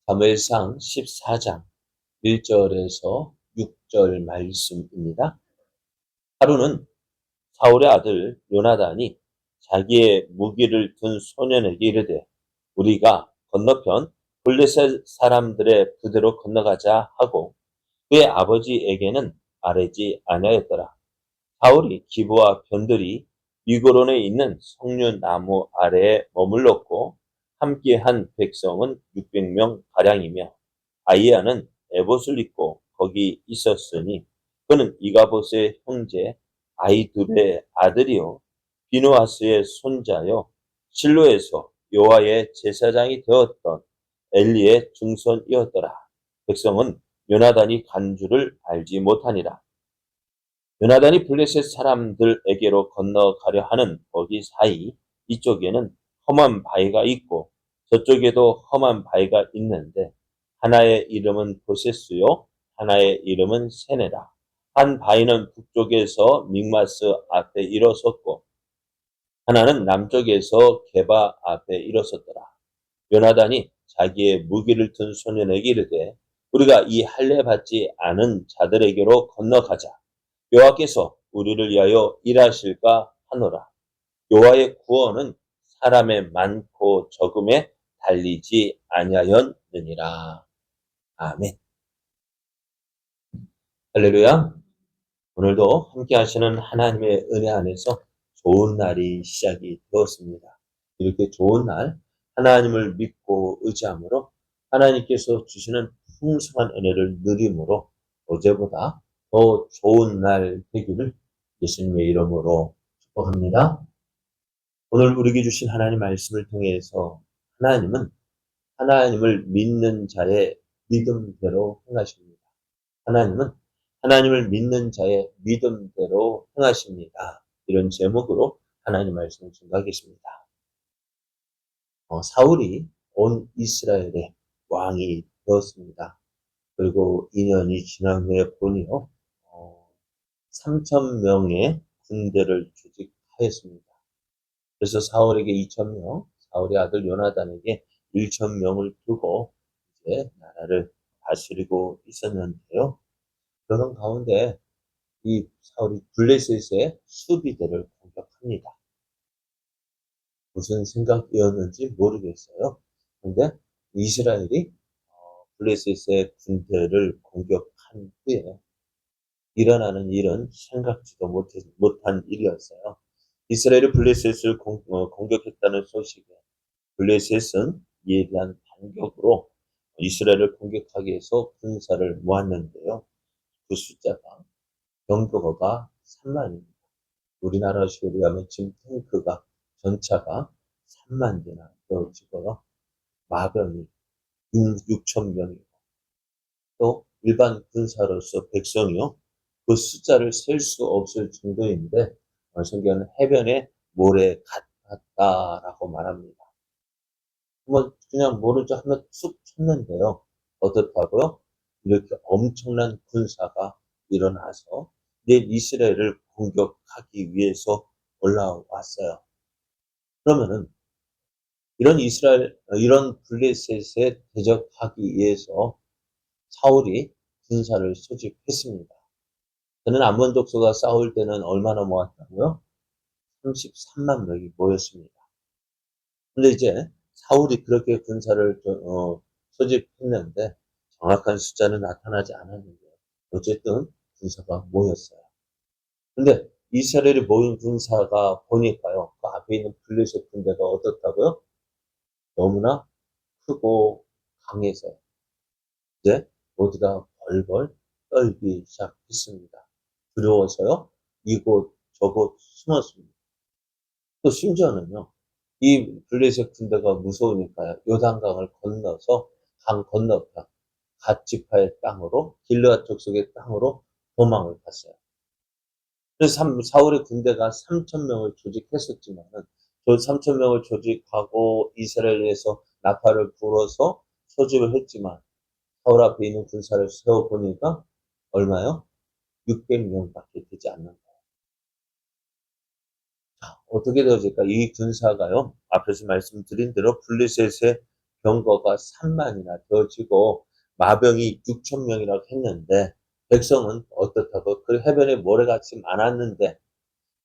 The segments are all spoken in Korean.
사무엘상 14장 1절에서 6절 말씀입니다. 하루는 사울의 아들 요나단이 자기의 무기를 든 소년에게 이르되 우리가 건너편 블레셋 사람들의 부대로 건너가자 하고 그의 아버지에게는 아뢰지 아니하였더라. 사울이 기브와 변들이 미고론에 있는 석류나무 아래에 머물렀고 함께한 백성은 600명 가량이며 아이야는 에봇을 입고 거기 있었으니 그는 이가봇의 형제 아히두베의 아들이요 비누아스의 손자요 실로에서 여호와의 제사장이 되었던 엘리의 중손이었더라. 백성은 요나단이 간 줄을 알지 못하니라. 요나단이 블레셋 사람들에게로 건너가려 하는 거기 사이 이쪽에는 험한 바위가 있고 저쪽에도 험한 바위가 있는데 하나의 이름은 보세스요 하나의 이름은 세네라. 한 바위는 북쪽에서 믹마스 앞에 일어섰고 하나는 남쪽에서 게바 앞에 일어섰더라. 요나단이 자기의 무기를 든 소년에게 이르되 우리가 이 할례 받지 않은 자들에게로 건너가자. 여호와께서 우리를 위하여 일하실까 하노라. 여호와의 구원은 사람의 많고 적음에 달리지 아니하였느니라. 아멘. 할렐루야. 오늘도 함께 하시는 하나님의 은혜 안에서 좋은 날이 시작이 되었습니다. 이렇게 좋은 날 하나님을 믿고 의지함으로 하나님께서 주시는 풍성한 은혜를 누림으로 어제보다 더 좋은 날 되기를 예수님의 이름으로 축복합니다. 오늘 우리에게 주신 하나님 말씀을 통해서 하나님은 하나님을 믿는 자의 믿음대로 행하십니다. 하나님은 하나님을 믿는 자의 믿음대로 행하십니다. 이런 제목으로 하나님 말씀을 증거하겠습니다. 사울이 온 이스라엘의 왕이 되었습니다. 그리고 2년이 지난 후에 보니요, 3,000명의 군대를 조직하였습니다. 그래서 사울에게 2,000명, 사울의 아들 요나단에게 1,000명을 두고 이제 나라를 다스리고 있었는데요. 그런 가운데 이 사울이 블레셋의 수비대를 공격합니다. 무슨 생각이었는지 모르겠어요. 그런데 이스라엘이 블레셋의 군대를 공격한 후에 일어나는 일은 생각지도 못한 일이었어요. 이스라엘이 블레셋을 공격했다는 소식에 블레셋은 이에 대한 반격으로 이스라엘을 공격하기 위해서 군사를 모았는데요. 그 숫자가 병거가 3만입니다. 우리나라식으로 하면 지금 탱크가 전차가 3만 대나 되어지고요. 마병이 6천 명이고 또 일반 군사로서 백성이요. 그 숫자를 셀 수 없을 정도인데 성경은 해변에 모래 같았다라고 말합니다. 뭐 그냥 모르죠 하면 쑥 쳤는데요. 어떻다고요? 이렇게 엄청난 군사가 일어나서 이제 이스라엘을 공격하기 위해서 올라왔어요. 그러면은 이런 블레셋에 대적하기 위해서 사울이 군사를 소집했습니다. 저는 암몬 족속과 싸울 때는 얼마나 모았다고요? 33만 명이 모였습니다. 근데 이제 사울이 그렇게 군사를 소집했는데 정확한 숫자는 나타나지 않았는데 어쨌든 군사가 모였어요. 근데 이스라엘이 모인 군사가 보니까요. 그 앞에 있는 블레셋 군대가 어떻다고요? 너무나 크고 강해서 이제 모두가 벌벌 떨기 시작했습니다. 두려워서요. 이곳 저곳 숨었습니다. 또 심지어는요. 이 블레셋 군대가 무서우니까요. 요단강을 건너서 강 건너편 갓 지파의 땅으로 길르앗 족속의 땅으로 도망을 갔어요. 그래서 사울의 군대가 3,000명을 조직했었지만은 저 3,000명을 조직하고 이스라엘에서 나팔을 불어서 소집을 했지만 사울 앞에 있는 군사를 세워보니까 얼마요? 600명밖에 되지 않는 거예요. 자, 어떻게 되어질까? 이 군사가요. 앞에서 말씀드린 대로 블레셋의 병거가 3만이나 되어지고 마병이 6천 명이라고 했는데 백성은 어떻다고 그 해변에 모래같이 많았는데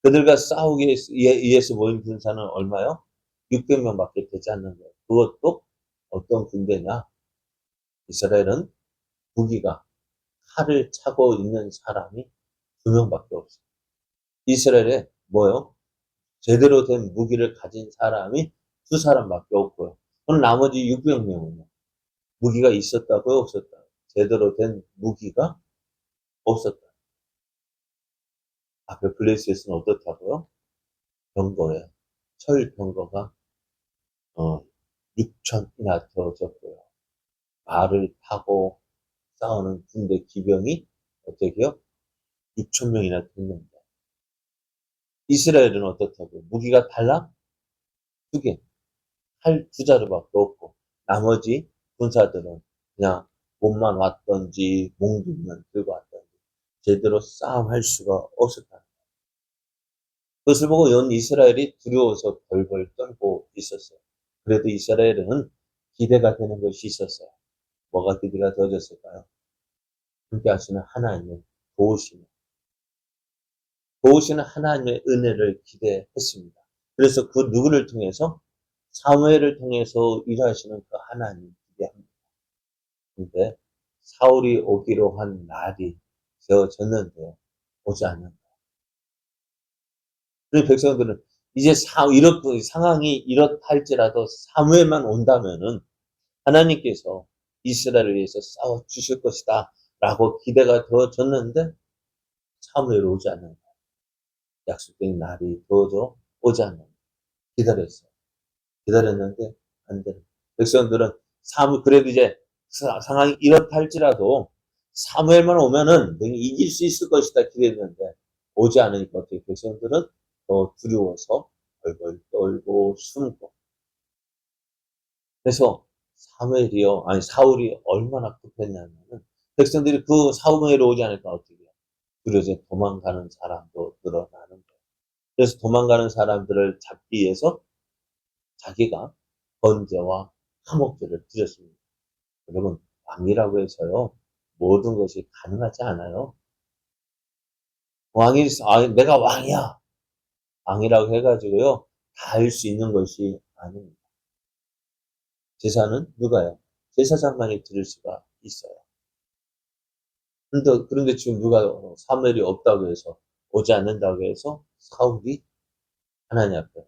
그들과 싸우기 위해서 모인 군사는 얼마요? 600명밖에 되지 않는 거예요. 그것도 어떤 군대냐? 이스라엘은 무기가 칼을 차고 있는 사람이 2명밖에 없어요. 이스라엘에 뭐요? 제대로 된 무기를 가진 사람이 2사람밖에 없고요. 그럼 나머지 600명은요? 무기가 있었다고요? 없었다고요? 제대로 된 무기가 없었다. 앞에 블레셋은 어떻다고요? 병거에 철 병거가 6천이나 되어졌고요. 말을 타고 싸우는 군대 기병이 어떻게요? 6천 명이나 됐는데 이스라엘은 어떻다고요? 무기가 달라? 2개, 칼 2자루밖에 없고 나머지 군사들은 그냥 몸만 왔던지 몽둥이만 들고 왔던지 제대로 싸움할 수가 없었다. 그것을 보고 온 이스라엘이 두려워서 벌벌 떨고 있었어요. 그래도 이스라엘은 기대가 되는 것이 있었어요. 뭐가 기대가 되어졌을까요? 함께 하시는 하나님의 도우시는 하나님의 은혜를 기대했습니다. 그래서 그 누구를 통해서? 사무엘을 통해서 일하시는 그 하나님 기대합니다. 근데 사울이 오기로 한 날이 되어졌는데 오지 않는다. 그래서 백성들은 이제 이렇게 상황이 이렇다 할지라도 사무엘만 온다면은 하나님께서 이스라엘을 위해서 싸워 주실 것이다 라고 기대가 되어졌는데 사무엘이 오지 않는다. 약속된 날이 되어져 오지 않는다. 기다렸어요. 기다렸는데 안 되는. 백성들은 그래도 이제 상황이 이렇다 할지라도 사무엘만 오면은 너희 이길 수 있을 것이다 기대했는데 오지 않으니까 어떻게 백성들은 더 두려워서 벌벌 떨고 숨고. 그래서 사울이 얼마나 급했냐면은 백성들이 그 사무엘이 오지 않으니까 어떻게 해요? 두려워서 도망가는 사람도 늘어나는 거예요. 그래서 도망가는 사람들을 잡기 위해서 자기가 번제와 화목제를 드렸습니다. 여러분, 왕이라고 해서요, 모든 것이 가능하지 않아요. 내가 왕이야. 왕이라고 해가지고요, 다 할 수 있는 것이 아닙니다. 제사는 누가요? 제사장만이 드릴 수가 있어요. 그런데 지금 사무엘이 없다고 해서, 오지 않는다고 해서 사울이 하나님 앞에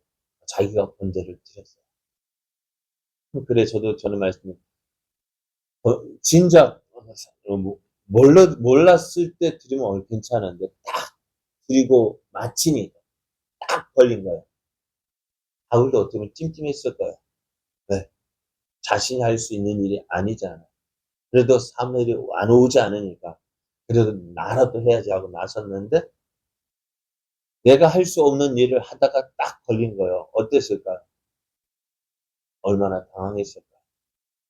자기가 번제를 드렸어요. 그래, 저는 말씀드린 진작 몰랐을 때 드리면 괜찮은데 딱 드리고 마치니 딱 걸린 거예요. 바울도 어떻게 보면 찜찜했을 거예요. 네. 자신이 할 수 있는 일이 아니잖아요. 그래도 사무엘이 안 오지 않으니까 그래도 나라도 해야지 하고 나섰는데 내가 할 수 없는 일을 하다가 딱 걸린 거예요. 어땠을까요? 얼마나 당황했을까요?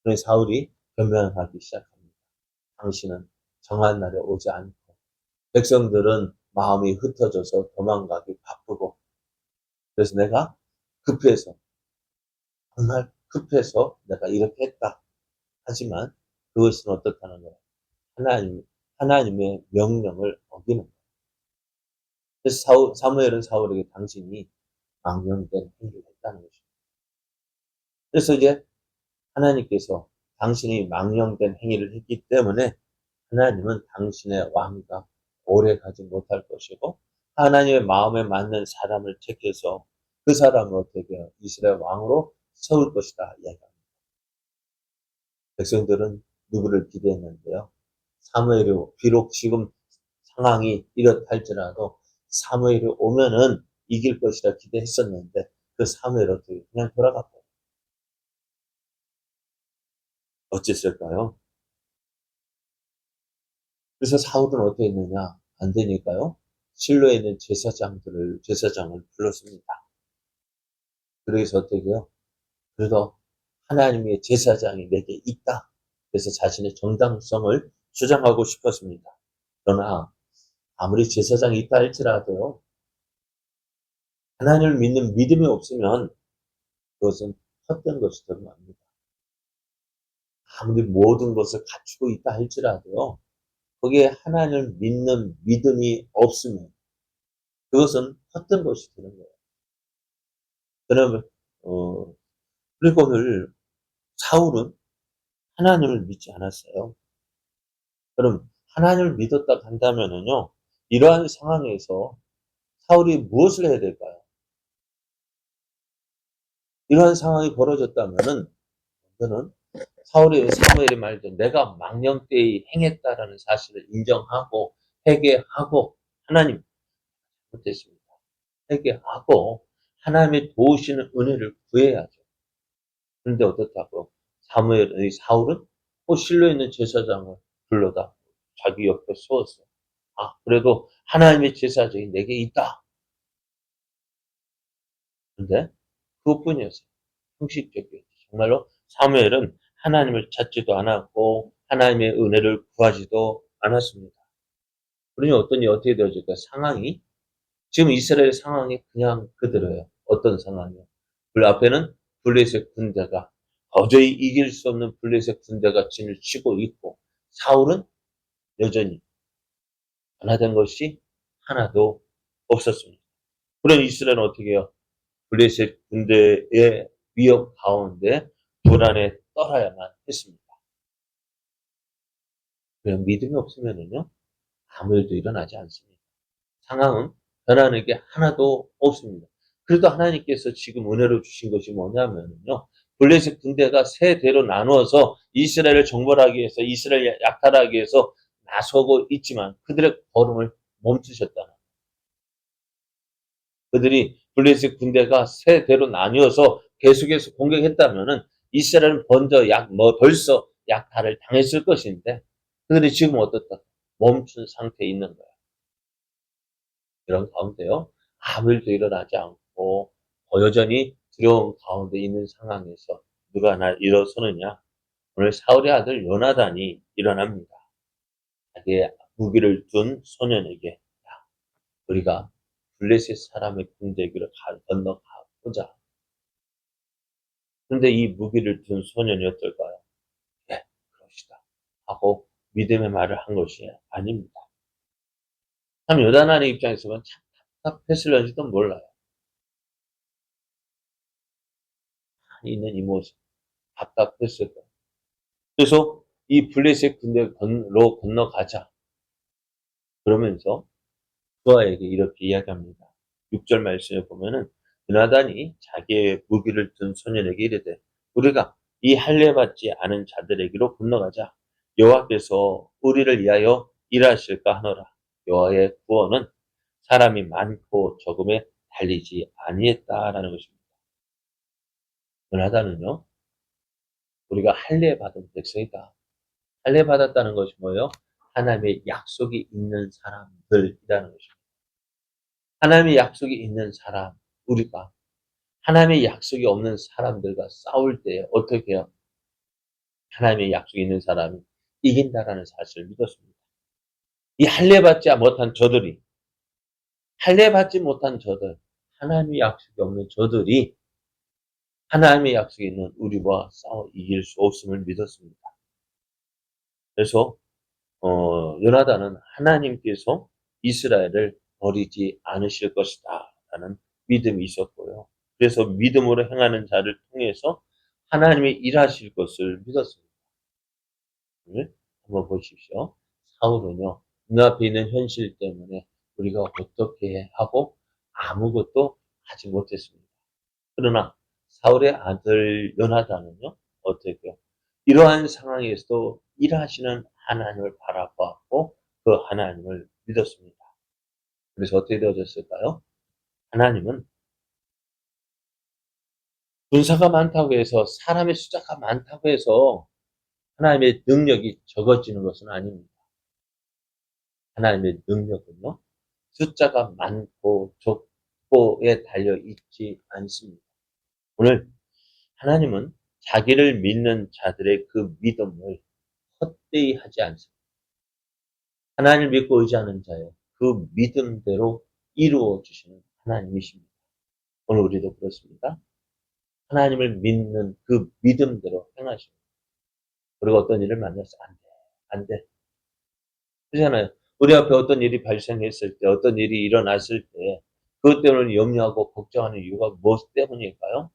그래서 사울이 변명하기 시작합니다. 당신은 정한 날에 오지 않고 백성들은 마음이 흩어져서 도망가기 바쁘고 그래서 내가 급해서 정말 급해서 내가 이렇게 했다. 하지만 그것은 어떻다는 거예요? 하나님의 명령을 어기는 거예요. 그래서 사무엘은 사울에게 당신이 망령된 행위를 했다는 것입니다. 그래서 이제 하나님께서 당신이 망령된 행위를 했기 때문에 하나님은 당신의 왕위가 오래 가지 못할 것이고 하나님의 마음에 맞는 사람을 택해서 그 사람을 어떻게 해요? 이스라엘 왕으로 세울 것이다 이야기합니다. 백성들은 누구를 기대했는데요. 사무엘이 비록 지금 상황이 이렇다 할지라도 사무엘이 오면은 이길 것이라 기대했었는데 그 사무엘이 어떻게 그냥 돌아갔고 어쨌을까요? 그래서 사울은 어떻게 했느냐? 안 되니까요. 실로에 있는 제사장을 불렀습니다. 그래서 어떻게 해요? 그래도 하나님의 제사장이 내게 있다. 그래서 자신의 정당성을 주장하고 싶었습니다. 그러나 아무리 제사장이 있다 할지라도요. 하나님을 믿는 믿음이 없으면 그것은 헛된 것이 되는 겁니다. 아무리 모든 것을 갖추고 있다 할지라도요. 거기에 하나님을 믿는 믿음이 없으면 그것은 헛된 것이 되는 거예요. 그러면 그리고 오늘 사울은 하나님을 믿지 않았어요. 그럼 하나님을 믿었다 한다면은요. 이러한 상황에서 사울이 무엇을 해야 될까요? 이러한 상황이 벌어졌다면은 저는 사무엘이 말했죠. 내가 망령되이 행했다라는 사실을 인정하고 회개하고 하나님 못했습니다. 회개하고 하나님의 도우시는 은혜를 구해야죠. 그런데 어떻다고 사울은 실로 있는 제사장을 불러다 자기 옆에 세웠어요. 그래도 하나님의 제사장이 내게 있다. 근데 그것뿐이었어요. 형식적이었죠. 정말로 사무엘은 하나님을 찾지도 않았고 하나님의 은혜를 구하지도 않았습니다. 그러니 어떻게 되어질까요? 상황이 지금 이스라엘 상황이 그냥 그대로예요. 어떤 상황이요? 그 앞에는 블레셋 군대가 도저히 이길 수 없는 블레셋 군대가 진을 치고 있고 사울은 여전히 변화된 것이 하나도 없었습니다. 그런 이스라엘은 어떻게 해요? 블레셋 군대의 위협 가운데 불안에 떨어야만 했습니다. 그냥 믿음이 없으면은요, 아무 일도 일어나지 않습니다. 상황은 변하는 게 하나도 없습니다. 그래도 하나님께서 지금 은혜로 주신 것이 뭐냐면요, 블레셋 군대가 세 대로 나누어서 이스라엘을 정벌하기 위해서, 이스라엘 약탈하기 위해서 나서고 있지만 그들의 걸음을 멈추셨다는. 그들이 블레셋 군대가 세 대로 나뉘어서 계속해서 공격했다면은 이스라엘은 벌써 약탈을 당했을 것인데 그들이 지금 어떻다? 멈춘 상태에 있는 거야. 이런 가운데요. 아무 일도 일어나지 않고 여전히 두려움 가운데 있는 상황에서 누가 일어서느냐? 오늘 사울의 아들 요나단이 일어납니다. 자기의 무기를 둔 소년에게 우리가 블레셋 사람의 군대기를 건너가보자. 그런데 이 무기를 둔 소년이 어떨까요? 네, 그럽시다. 하고 믿음의 말을 한 것이 아닙니다. 참 요단의 입장에서는 참 답답했을런지도 몰라요. 있는 이 모습 답답했을 거예요. 그래서 이 블레셋 군대로 건너가자. 그러면서 그와에게 이렇게 이야기합니다. 6절 말씀에 보면은 요나단이 자기의 무기를 든 소년에게 이르되 우리가 이 할례 받지 않은 자들에게로 건너가자. 여호와께서 우리를 위하여 일하실까 하노라. 여호와의 구원은 사람이 많고 적음에 달리지 아니했다라는 것입니다. 요나단은요, 우리가 할례 받은 백성이다. 할례 받았다는 것이 뭐예요? 하나님의 약속이 있는 사람들이라는 것입니다. 하나님의 약속이 있는 사람, 우리가 하나님의 약속이 없는 사람들과 싸울 때 어떻게 해요? 하나님의 약속이 있는 사람이 이긴다라는 사실을 믿었습니다. 이 할례 받지 못한 저들이, 할례 받지 못한 저들, 하나님의 약속이 없는 저들이 하나님의 약속이 있는 우리와 싸워 이길 수 없음을 믿었습니다. 그래서 요나단은 하나님께서 이스라엘을 버리지 않으실 것이다 라는 믿음이 있었고요. 그래서 믿음으로 행하는 자를 통해서 하나님이 일하실 것을 믿었습니다. 한번 보십시오. 사울은요, 눈앞에 있는 현실 때문에 우리가 어떻게 하고 아무것도 하지 못했습니다. 그러나 사울의 아들 요나단은요, 어떻게 해요? 이러한 상황에서도 일하시는 하나님을 바라보았고 그 하나님을 믿었습니다. 그래서 어떻게 되어졌을까요? 하나님은 군사가 많다고 해서 사람의 숫자가 많다고 해서 하나님의 능력이 적어지는 것은 아닙니다. 하나님의 능력은요, 숫자가 많고 적고에 달려 있지 않습니다. 오늘 하나님은 자기를 믿는 자들의 그 믿음을 헛되이 하지 않습니다. 하나님을 믿고 의지하는 자의 그 믿음대로 이루어 주시는 하나님이십니다. 오늘 우리도 그렇습니다. 하나님을 믿는 그 믿음대로 행하십니다. 그리고 어떤 일을 만났어. 안 돼. 안 돼. 그렇잖아요. 우리 앞에 어떤 일이 발생했을 때, 어떤 일이 일어났을 때, 그것 때문에 염려하고 걱정하는 이유가 무엇 때문일까요?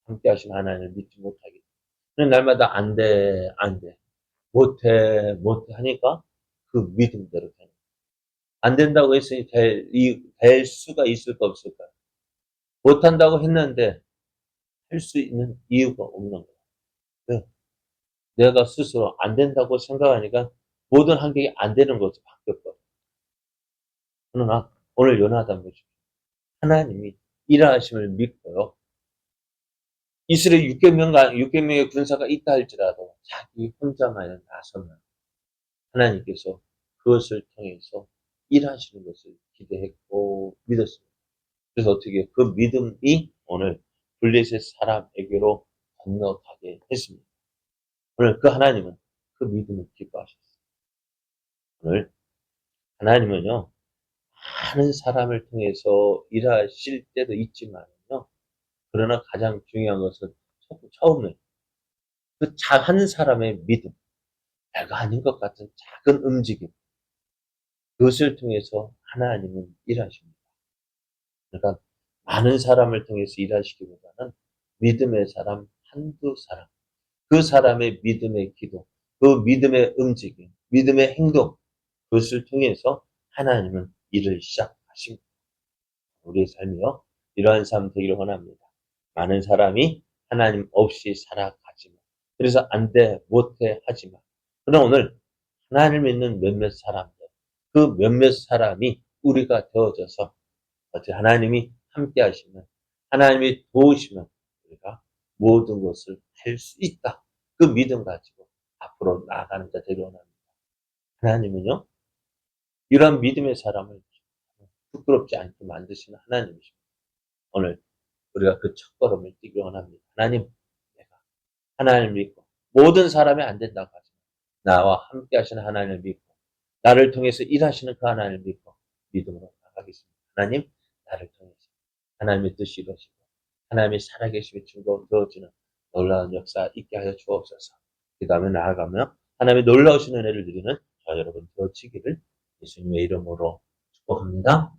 함께 하신 하나님을 믿지 못하기. 때문에 날마다 안 돼, 안 돼. 못해, 못해 하니까 그 믿음대로 되는. 안 된다고 했으니 될 수가 있을까 없을까? 못한다고 했는데 할 수 있는 이유가 없는 거야. 왜? 내가 스스로 안 된다고 생각하니까 모든 환경이 안 되는 것으로 바뀌었거든. 그러나 오늘 연하단 말이죠. 하나님이 일하심을 믿고요. 이스라엘 600명의 군사가 있다 할지라도 자기 혼자만은 나서면 하나님께서 그것을 통해서 일하시는 것을 기대했고 믿었습니다. 그래서 어떻게 그 믿음이 오늘 블레셋 사람에게로 건너가게 했습니다. 오늘 그 하나님은 그 믿음을 기뻐하셨어요. 오늘 하나님은요, 많은 사람을 통해서 일하실 때도 있지만요, 그러나 가장 중요한 것은 처음에 그 한 사람의 믿음, 내가 아닌 것 같은 작은 움직임, 그것을 통해서 하나님은 일하십니다. 그러니까 많은 사람을 통해서 일하시기보다는 믿음의 사람, 한두 사람, 그 사람의 믿음의 기도, 그 믿음의 움직임, 믿음의 행동, 그것을 통해서 하나님은 일을 시작하십니다. 우리의 삶이요, 이러한 삶 되기를 원합니다. 많은 사람이 하나님 없이 살아가지만, 그래서 안 돼, 못해 하지만, 그러나 오늘 하나님을 믿는 몇몇 사람들, 그 몇몇 사람이 우리가 되어져서 어떻게 하나님이 함께 하시면, 하나님이 도우시면 우리가 모든 것을 할 수 있다. 그 믿음 가지고 앞으로 나아가는 자 되기를 원합니다. 하나님은요, 이러한 믿음의 사람을 부끄럽지 않게 만드시는 하나님이십니다. 오늘 우리가 그 첫걸음을 뛰기 원합니다. 하나님, 내가 하나님을 믿고 모든 사람이 안 된다고 하지만 나와 함께 하시는 하나님을 믿고 나를 통해서 일하시는 그 하나님을 믿고 믿음으로 나가겠습니다. 하나님, 나를 통해서 하나님의 뜻이 이루어지고 하나님의 살아계심이 증거되어지는 놀라운 역사 있게 하여 주옵소서. 그 다음에 나아가며 하나님의 놀라우신 은혜를 누리는 저 여러분 되어지기를 예수님의 이름으로 축복합니다.